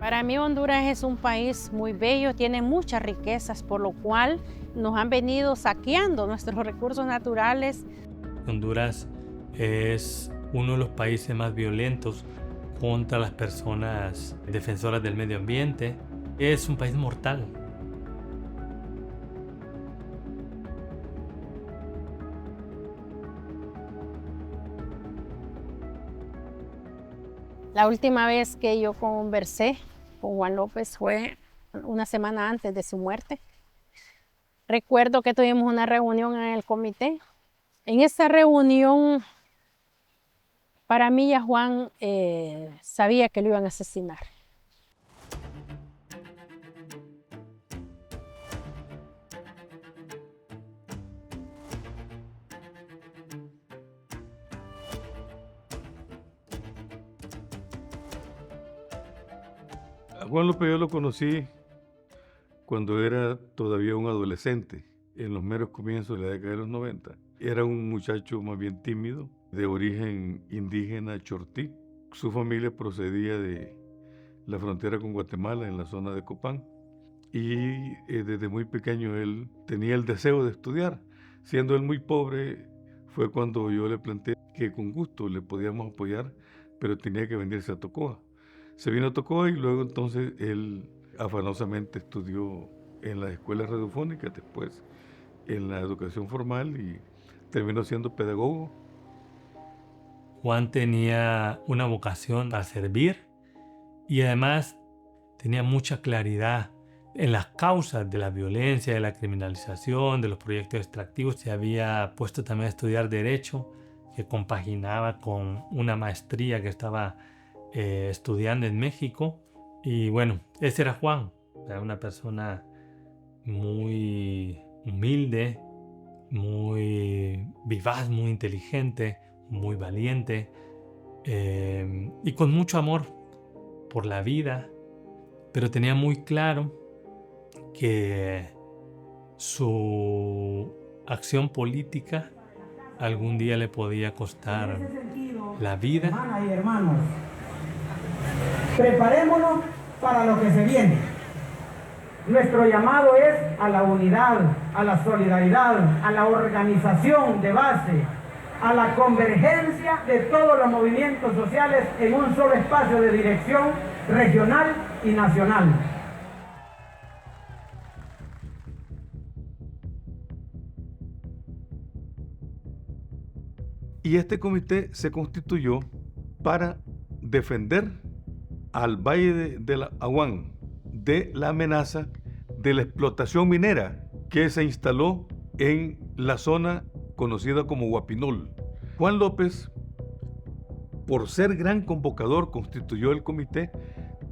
Para mí Honduras es un país muy bello, tiene muchas riquezas, por lo cual nos han venido saqueando nuestros recursos naturales. Honduras es uno de los países más violentos contra las personas defensoras del medio ambiente. Es un país mortal. La última vez que yo conversé con Juan López fue una semana antes de su muerte. Recuerdo que tuvimos una reunión en el comité. En esa reunión, para mí ya Juan sabía que lo iban a asesinar. A Juan López yo lo conocí cuando era todavía un adolescente, en los meros comienzos de la década de los 90. Era un muchacho más bien tímido, de origen indígena chortí. Su familia procedía de la frontera con Guatemala, en la zona de Copán. Y desde muy pequeño él tenía el deseo de estudiar. Siendo él muy pobre, fue cuando yo le planteé que con gusto le podíamos apoyar, pero tenía que venirse a Tocoa. Se vino a Tocoa y luego entonces él afanosamente estudió en las escuelas radiofónicas, después en la educación formal y terminó siendo pedagogo. Juan tenía una vocación a servir y además tenía mucha claridad en las causas de la violencia, de la criminalización, de los proyectos extractivos. Se había puesto también a estudiar Derecho, que compaginaba con una maestría que estaba estudiando en México. Y bueno, ese era Juan, era una persona muy humilde, muy vivaz, muy inteligente, muy valiente y con mucho amor por la vida, pero tenía muy claro que su acción política algún día le podía costar la vida. Hermanas y hermanos, preparémonos para lo que se viene. Nuestro llamado es a la unidad, a la solidaridad, a la organización de base, a la convergencia de todos los movimientos sociales en un solo espacio de dirección regional y nacional. Y este comité se constituyó para defender al Valle de la Aguán de la amenaza de la explotación minera que se instaló en la zona conocida como Guapinol. Juan López, por ser gran convocador, constituyó el comité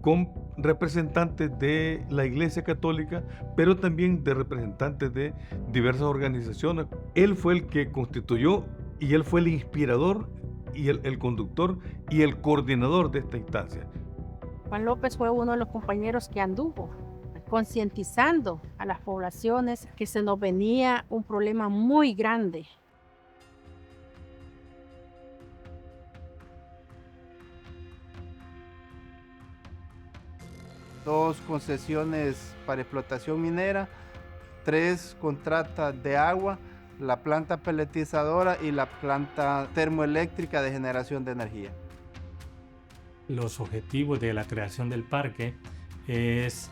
con representantes de la Iglesia Católica, pero también de representantes de diversas organizaciones. Él fue el que constituyó y él fue el inspirador y el conductor y el coordinador de esta instancia. Juan López fue uno de los compañeros que anduvo concientizando a las poblaciones que se nos venía un problema muy grande. Dos concesiones para explotación minera, 3 contratas de agua, la planta peletizadora y la planta termoeléctrica de generación de energía. Los objetivos de la creación del parque es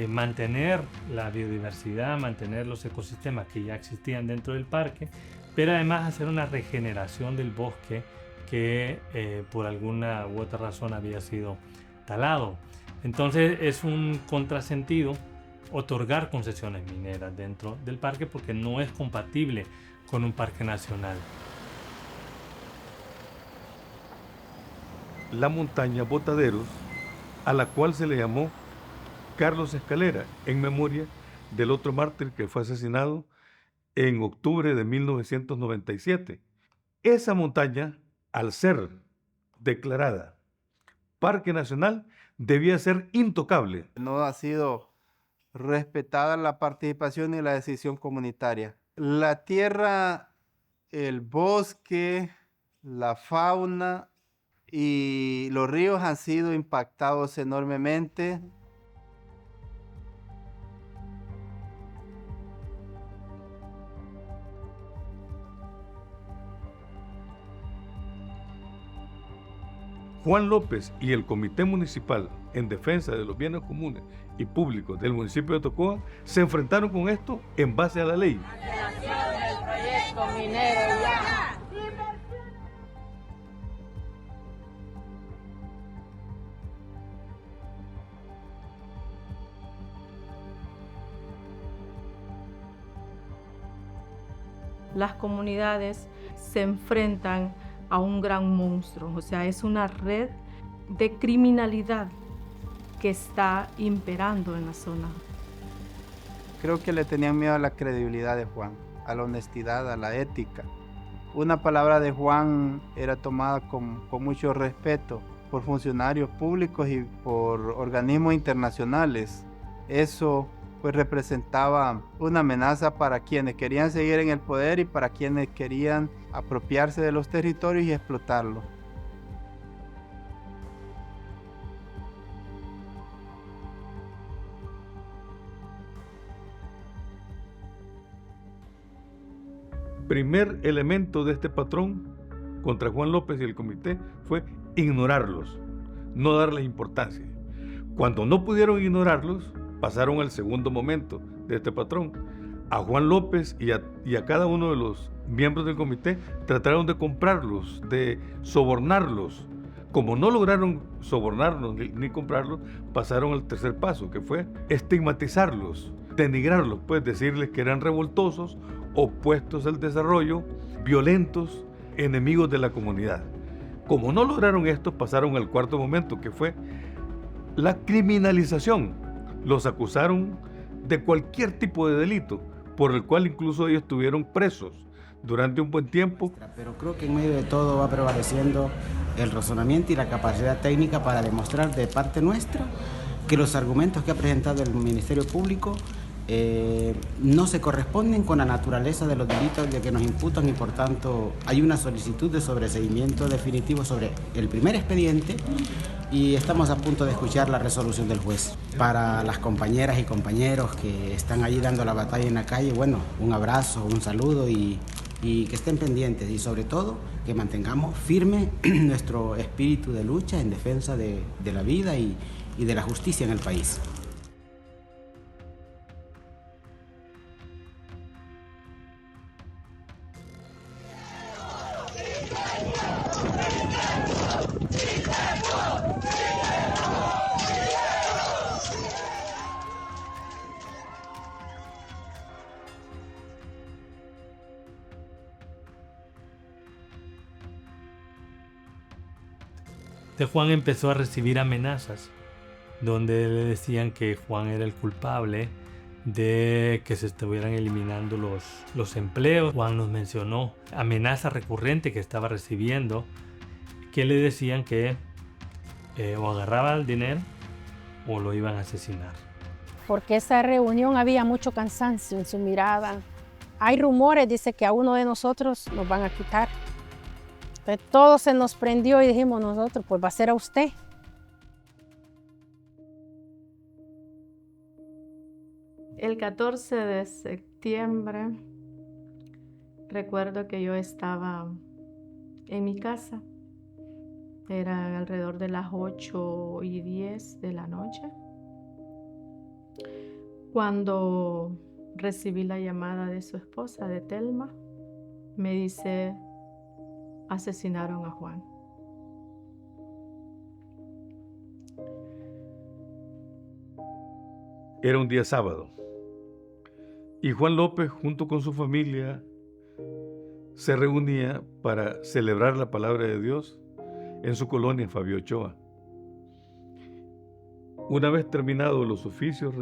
mantener la biodiversidad, mantener los ecosistemas que ya existían dentro del parque, pero además hacer una regeneración del bosque que por alguna u otra razón había sido talado. Entonces es un contrasentido otorgar concesiones mineras dentro del parque porque no es compatible con un parque nacional. La montaña Botaderos, a la cual se le llamó Carlos Escalera, en memoria del otro mártir que fue asesinado en octubre de 1997. Esa montaña, al ser declarada Parque Nacional, debía ser intocable. No ha sido respetada la participación y la decisión comunitaria. La tierra, el bosque, la fauna y los ríos han sido impactados enormemente. Juan López y el Comité Municipal en Defensa de los Bienes Comunes y Públicos del municipio de Tocoa se enfrentaron con esto en base a la ley. Las comunidades se enfrentan a un gran monstruo, o sea, es una red de criminalidad que está imperando en la zona. Creo que le tenían miedo a la credibilidad de Juan, a la honestidad, a la ética. Una palabra de Juan era tomada con mucho respeto por funcionarios públicos y por organismos internacionales. Eso pues representaba una amenaza para quienes querían seguir en el poder y para quienes querían apropiarse de los territorios y explotarlos. Primer elemento de este patrón contra Juan López y el comité fue ignorarlos, no darles importancia. Cuando no pudieron ignorarlos, pasaron al segundo momento de este patrón. A Juan López y a cada uno de los miembros del comité trataron de comprarlos, de sobornarlos. Como no lograron sobornarlos ni comprarlos, pasaron al tercer paso, que fue estigmatizarlos, denigrarlos, pues decirles que eran revoltosos, opuestos al desarrollo, violentos, enemigos de la comunidad. Como no lograron esto, pasaron al cuarto momento, que fue la criminalización. Los acusaron de cualquier tipo de delito, por el cual incluso ellos estuvieron presos durante un buen tiempo. Pero creo que en medio de todo va prevaleciendo el razonamiento y la capacidad técnica para demostrar de parte nuestra que los argumentos que ha presentado el Ministerio Público no se corresponden con la naturaleza de los delitos de que nos imputan y por tanto hay una solicitud de sobreseimiento definitivo sobre el primer expediente y estamos a punto de escuchar la resolución del juez. Para las compañeras y compañeros que están allí dando la batalla en la calle, bueno, un abrazo, un saludo y que estén pendientes y sobre todo que mantengamos firme nuestro espíritu de lucha en defensa de la vida y de la justicia en el país. Juan empezó a recibir amenazas donde le decían que Juan era el culpable de que se estuvieran eliminando los empleos. Juan nos mencionó amenazas recurrentes que estaba recibiendo, que le decían que o agarraba el dinero o lo iban a asesinar. Porque esa reunión había mucho cansancio en su mirada. Hay rumores, dice que a uno de nosotros nos van a quitar. Entonces, todo se nos prendió y dijimos nosotros, pues va a ser a usted. El 14 de septiembre, recuerdo que yo estaba en mi casa. Era alrededor de las 8:10 de la noche. Cuando recibí la llamada de su esposa, de Telma, me dice: asesinaron a Juan. Era un día sábado y Juan López junto con su familia se reunía para celebrar la palabra de Dios en su colonia Fabio Ochoa. Una vez terminados los oficios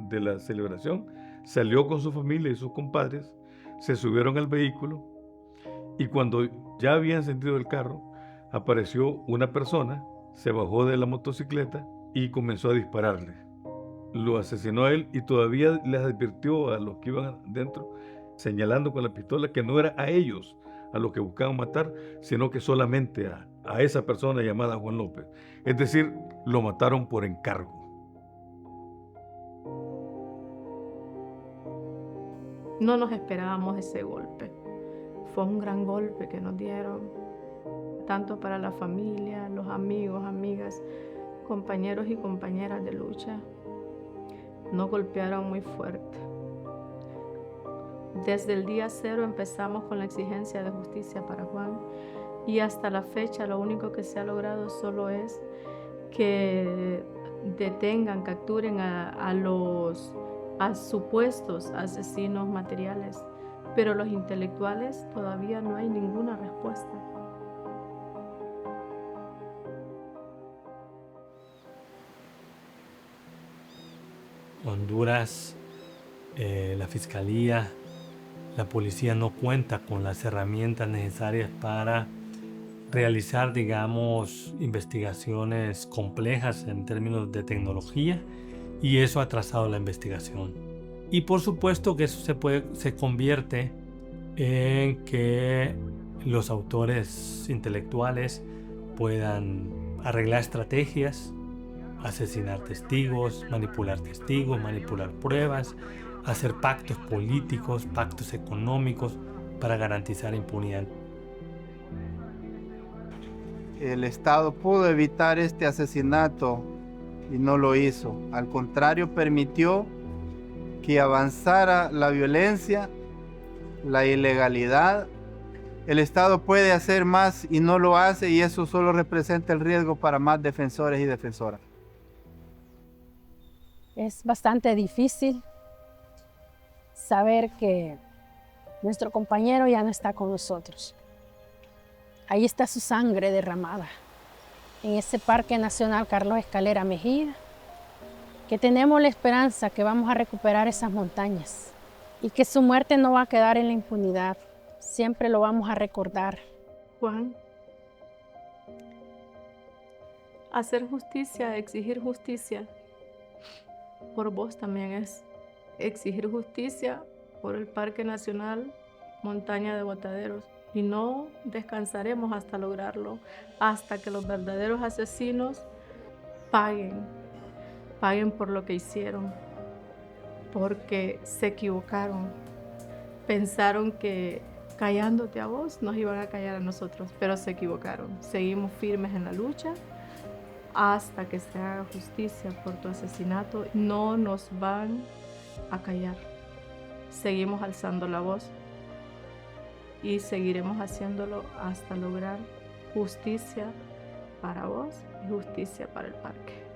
de la celebración, salió con su familia y sus compadres, se subieron al vehículo y cuando ya habían encendido el carro, apareció una persona, se bajó de la motocicleta y comenzó a dispararle. Lo asesinó a él y todavía les advirtió a los que iban dentro, señalando con la pistola que no era a ellos a los que buscaban matar, sino que solamente a a esa persona llamada Juan López. Es decir, lo mataron por encargo. No nos esperábamos ese golpe. Fue un gran golpe que nos dieron, tanto para la familia, los amigos, amigas, compañeros y compañeras de lucha. Nos golpearon muy fuerte. Desde el día 0 empezamos con la exigencia de justicia para Juan y hasta la fecha lo único que se ha logrado solo es que detengan, capturen a los supuestos asesinos materiales, pero los intelectuales todavía no hay ninguna respuesta. Honduras, la fiscalía, la policía no cuenta con las herramientas necesarias para realizar, digamos, investigaciones complejas en términos de tecnología, y eso ha atrasado la investigación. Y por supuesto que eso se convierte en que los autores intelectuales puedan arreglar estrategias, asesinar testigos, manipular pruebas, hacer pactos políticos, pactos económicos para garantizar impunidad. El Estado pudo evitar este asesinato y no lo hizo. Al contrario, permitió que avanzara la violencia, la ilegalidad. El Estado puede hacer más y no lo hace, y eso solo representa el riesgo para más defensores y defensoras. Es bastante difícil saber que nuestro compañero ya no está con nosotros. Ahí está su sangre derramada, en ese Parque Nacional Carlos Escalera Mejía, que tenemos la esperanza que vamos a recuperar esas montañas y que su muerte no va a quedar en la impunidad. Siempre lo vamos a recordar. Juan, hacer justicia, exigir justicia, por vos también es exigir justicia por el Parque Nacional Montaña de Botaderos. Y no descansaremos hasta lograrlo, hasta que los verdaderos asesinos paguen por lo que hicieron, porque se equivocaron. Pensaron que callándote a vos nos iban a callar a nosotros, pero se equivocaron. Seguimos firmes en la lucha hasta que se haga justicia por tu asesinato. No nos van a callar. Seguimos alzando la voz y seguiremos haciéndolo hasta lograr justicia para vos y justicia para el parque.